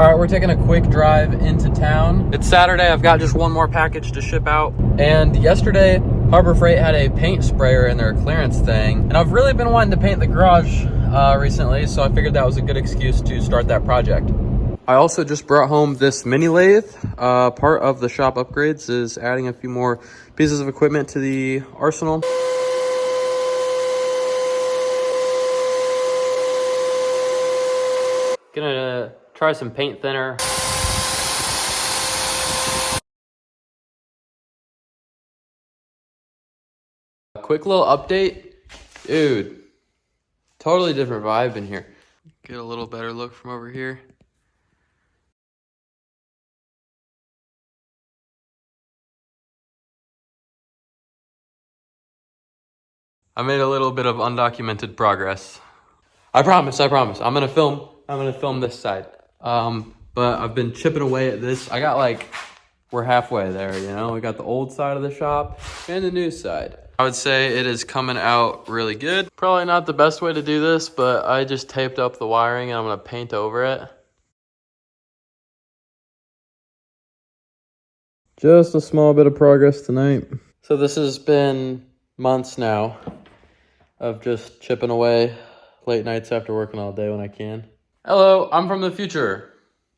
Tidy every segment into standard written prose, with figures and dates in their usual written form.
All right, we're taking a quick drive into town. It's Saturday. I've got just one more package to ship out. And yesterday, Harbor Freight had a paint sprayer in their clearance thing. And I've really been wanting to paint the garage recently, so I figured that was a good excuse to start that project. I also just brought home this mini lathe. Part of the shop upgrades is adding a few more pieces of equipment to the arsenal. Gonna try some paint thinner. A quick little update. Dude, totally different vibe in here. Get a little better look from over here. I made a little bit of undocumented progress. I promise. I'm gonna film this side. But I've been chipping away at this. We're halfway there, you know? We got the old side of the shop and the new side. I would say it is coming out really good. Probably not the best way to do this, but I just taped up the wiring and I'm gonna paint over it. Just a small bit of progress tonight. So this has been months now of just chipping away late nights after working all day when I can. Hello, I'm from the future.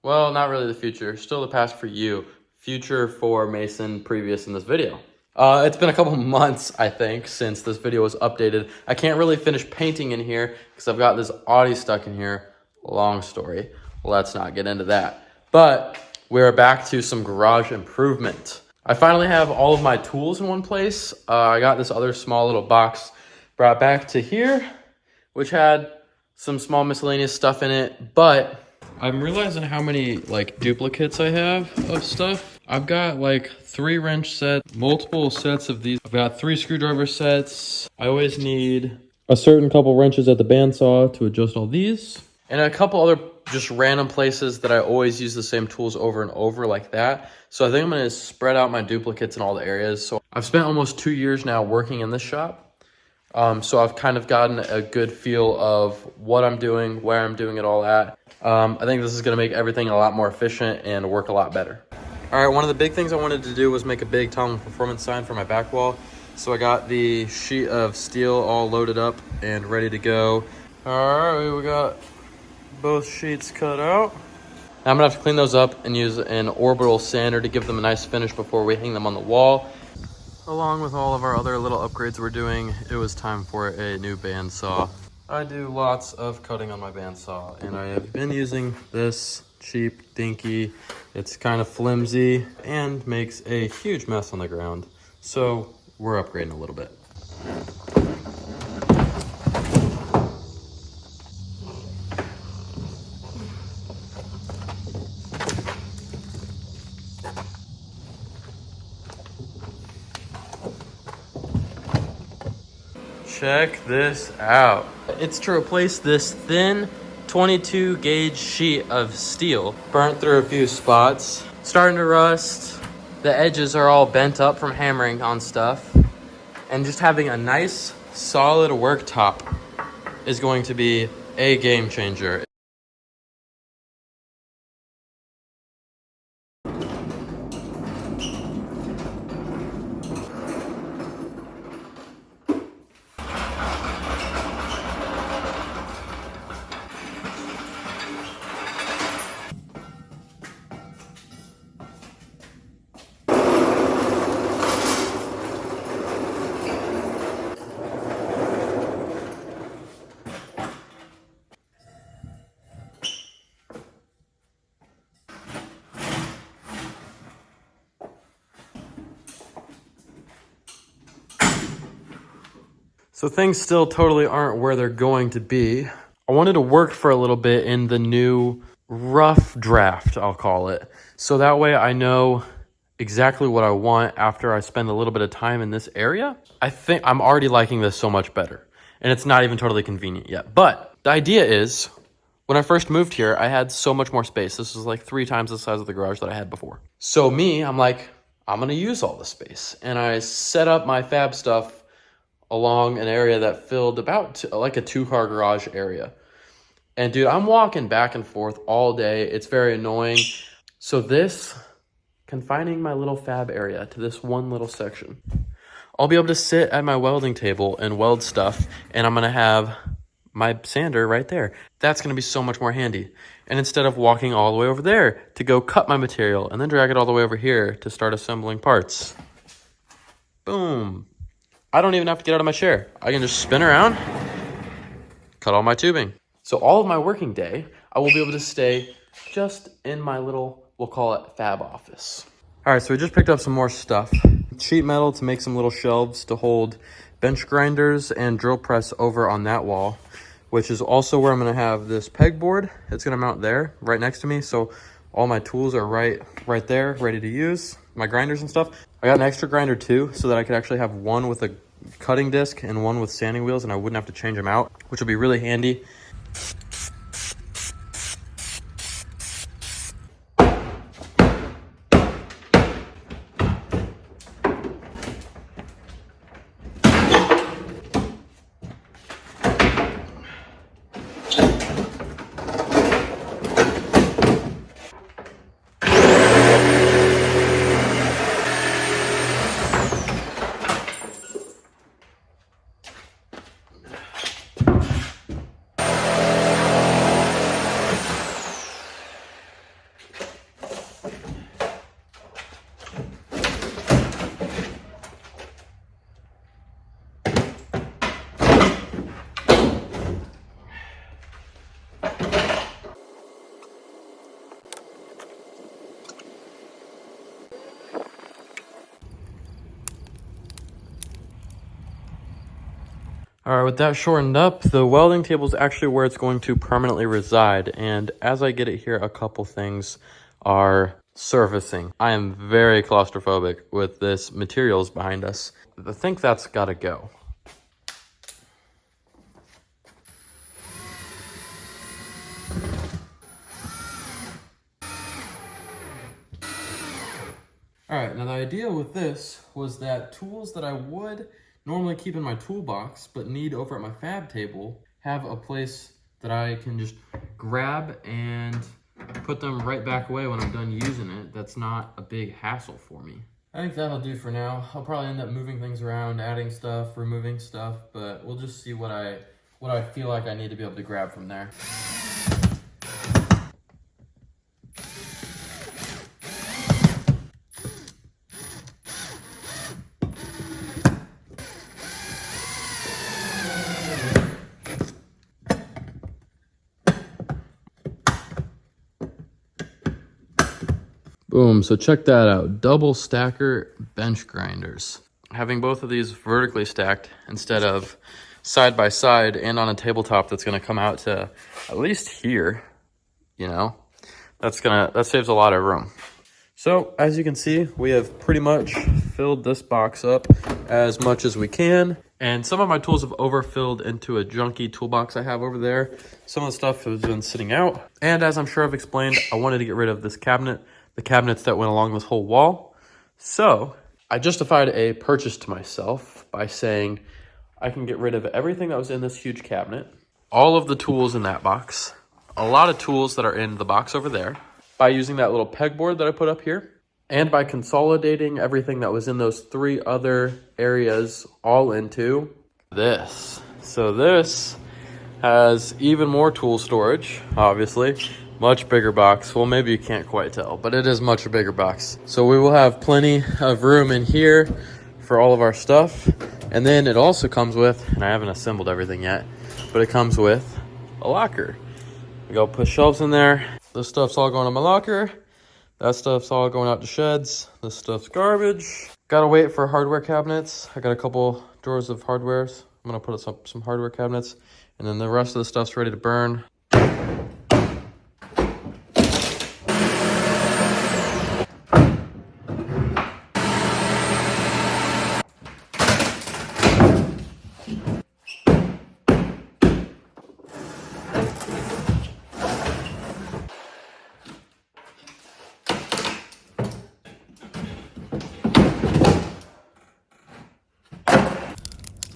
Well, not really the future, still the past for you. Future for Mason, previous in this video. It's been a couple months, I think, since this video was updated. I can't really finish painting in here because I've got this Audi stuck in here. Long story. Let's not get into that. But we're back to some garage improvement. I finally have all of my tools in one place. I got this other small little box brought back to here, which had some small miscellaneous stuff in it, but I'm realizing how many duplicates I have of stuff. I've got 3 wrench sets, multiple sets of these. I've got 3 screwdriver sets. I always need a certain couple wrenches at the bandsaw to adjust all these. And a couple other just random places that I always use the same tools over and over like that. So I think I'm gonna spread out my duplicates in all the areas. So I've spent almost 2 years now working in this shop. So I've kind of gotten a good feel of what I'm doing, where I'm doing it all at. I think this is gonna make everything a lot more efficient and work a lot better. All right, one of the big things I wanted to do was make a big Tom Performance sign for my back wall. So I got the sheet of steel all loaded up and ready to go. All right, we got both sheets cut out. Now I'm gonna have to clean those up and use an orbital sander to give them a nice finish before we hang them on the wall. Along with all of our other little upgrades we're doing, it was time for a new bandsaw. I do lots of cutting on my bandsaw, and I have been using this cheap dinky. It's kind of flimsy and makes a huge mess on the ground. So we're upgrading a little bit. Check this out. It's to replace this thin 22 gauge sheet of steel. Burnt through a few spots. Starting to rust. The edges are all bent up from hammering on stuff. And just having a nice solid worktop is going to be a game changer. So things still totally aren't where they're going to be. I wanted to work for a little bit in the new rough draft, I'll call it. So that way I know exactly what I want after I spend a little bit of time in this area. I think I'm already liking this so much better. And it's not even totally convenient yet. But the idea is, when I first moved here, I had so much more space. This was 3 times the size of the garage that I had before. So I'm like, I'm gonna use all the space. And I set up my fab stuff along an area that filled about a 2-car garage area. And dude, I'm walking back and forth all day. It's very annoying. So confining my little fab area to this one little section, I'll be able to sit at my welding table and weld stuff, and I'm gonna have my sander right there. That's gonna be so much more handy. And instead of walking all the way over there to go cut my material and then drag it all the way over here to start assembling parts, boom. I don't even have to get out of my chair. I can just spin around, cut all my tubing. So all of my working day, I will be able to stay just in my little, we'll call it fab office. All right, so we just picked up some more stuff. Sheet metal to make some little shelves to hold bench grinders and drill press over on that wall, which is also where I'm gonna have this pegboard. It's gonna mount there, right next to me. So all my tools are right there, ready to use, my grinders and stuff. I got an extra grinder too, so that I could actually have one with a cutting disc and one with sanding wheels, and I wouldn't have to change them out, which would be really handy. All right, with that shortened up, the welding table is actually where it's going to permanently reside. And as I get it here, a couple things are surfacing. I am very claustrophobic with this materials behind us. I think that's gotta go. All right, now the idea with this was that tools that I would normally keep in my toolbox but need over at my fab table have a place that I can just grab and put them right back away when I'm done using it. That's not a big hassle for me. I think that'll do for now. I'll probably end up moving things around, adding stuff, removing stuff, but we'll just see what I feel like I need to be able to grab from there. Boom, so check that out. Double stacker bench grinders. Having both of these vertically stacked instead of side by side and on a tabletop that's gonna come out to at least here, you know, that saves a lot of room. So as you can see, we have pretty much filled this box up as much as we can. And some of my tools have overfilled into a junky toolbox I have over there. Some of the stuff has been sitting out. And as I'm sure I've explained, I wanted to get rid of this cabinet, the cabinets that went along this whole wall. So I justified a purchase to myself by saying I can get rid of everything that was in this huge cabinet, all of the tools in that box, a lot of tools that are in the box over there, by using that little pegboard that I put up here, and by consolidating everything that was in those 3 other areas all into this. So this has even more tool storage, obviously. Much bigger box. Well, maybe you can't quite tell, but it is much a bigger box. So we will have plenty of room in here for all of our stuff. And then it also comes with, and I haven't assembled everything yet, but it comes with a locker. We go put shelves in there. This stuff's all going in my locker. That stuff's all going out to sheds. This stuff's garbage. Gotta wait for hardware cabinets. I got a couple drawers of hardwares. I'm gonna put up some hardware cabinets, and then the rest of the stuff's ready to burn.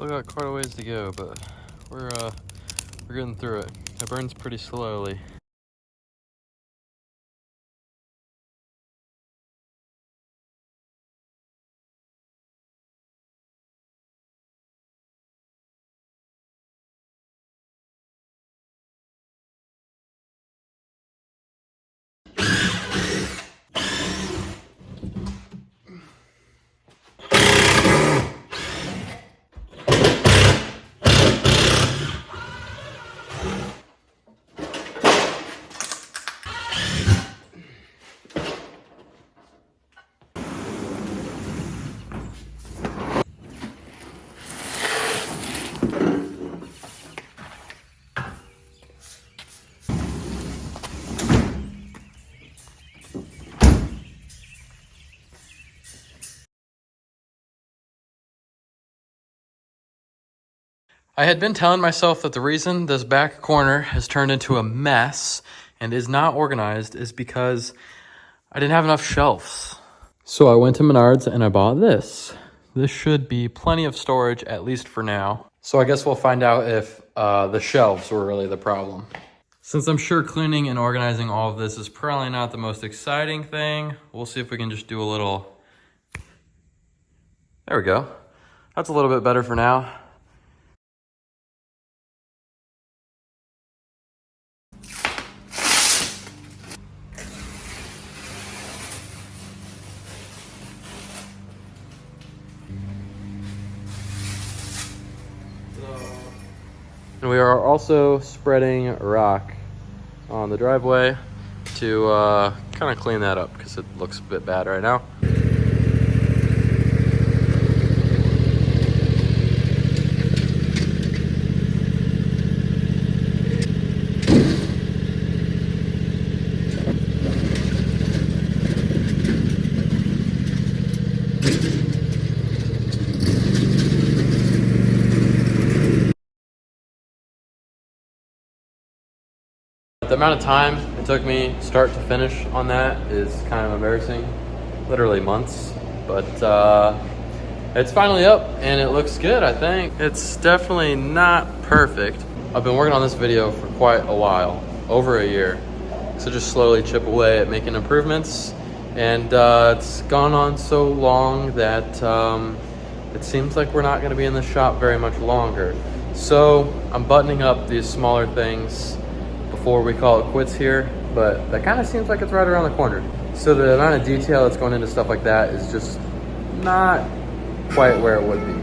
Still got quite a ways to go, but we're getting through it. It burns pretty slowly. I had been telling myself that the reason this back corner has turned into a mess and is not organized is because I didn't have enough shelves. So I went to Menards and I bought this. This should be plenty of storage, at least for now. So I guess we'll find out if the shelves were really the problem. Since I'm sure cleaning and organizing all of this is probably not the most exciting thing, we'll see if we can just do a little... There we go. That's a little bit better for now. And we are also spreading rock on the driveway to kind of clean that up because it looks a bit bad right now. The amount of time it took me start to finish on that is kind of embarrassing. Literally months, but it's finally up and it looks good, I think. It's definitely not perfect. I've been working on this video for quite a while, over a year. So just slowly chip away at making improvements. And it's gone on so long that it seems like we're not gonna be in the shop very much longer. So I'm buttoning up these smaller things before we call it quits here, but that kind of seems like it's right around the corner. So the amount of detail that's going into stuff like that is just not quite where it would be.